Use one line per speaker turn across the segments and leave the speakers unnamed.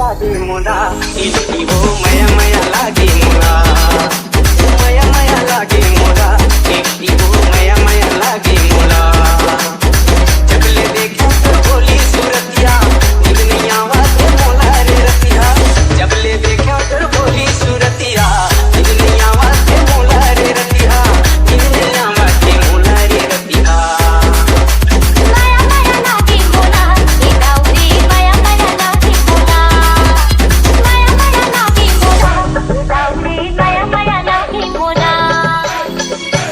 लागे मोला इनकी वो मया मया लागे मोला मया मया लागे मोला इनकी वो मया मया लागे मोला जबले देखा तो बोली सूरतिया निगनी आवाज मोला रे रतिया जबले देखा तो बोली सूरतिया निगनी आवाज मोला रे रतिया निगनी आवाज मोला रे रतिया
मया मया लागे मोला ये दाऊरी मया मया लागे मोला मया मया लागे मोला दाऊरी मया मया लागे मोला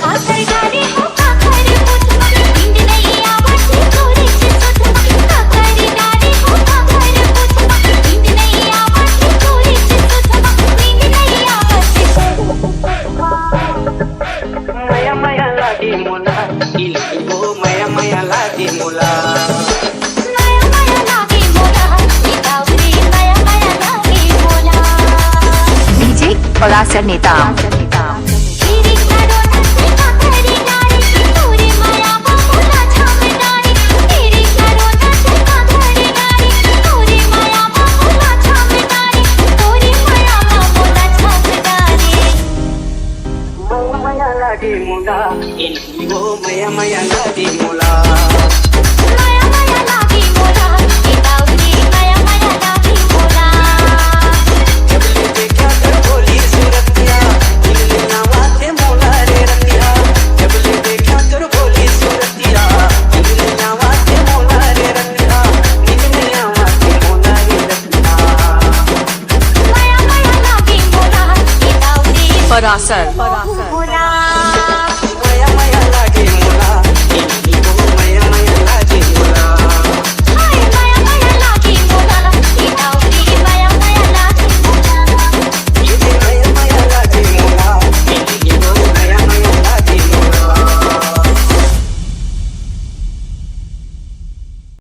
आखर गाड़ी हो आखर पुछ नींद नहीं आवती थोड़ी सी सुध आखर गाड़ी हो आखर पुछ नींद नहीं आवती थोड़ी सी सुध नींद नहीं आवती
मया मया लागे मोला इनकी वो मया मया लागे मोला
मया मया लागे मोला ये दाऊरी मया मया लागे मोला
डीजे परासर नेता
तेरी करोना से काकरी गाड़ी तोरे माया मोला छाप गाड़ी तेरी करोना से काकरी गाड़ी तोरे माया मोला छाप गाड़ी तोरे माया मोला छाप गाड़ी
मया मया लागे मोला इनकी वो मया मया लागे मोला
मया मया लागे मोला ये दाऊरी मया मया लागे मोला
जबले देखा तो बोली सूरतिया निगनी आवाज मोला रे रतिया जबले देखा तो बोली सूरतिया निगनी आवाज मोला रे रतिया निगनी आवाज मोला रे रतिया
मया मया लागे मोला ये दाऊरी
परासर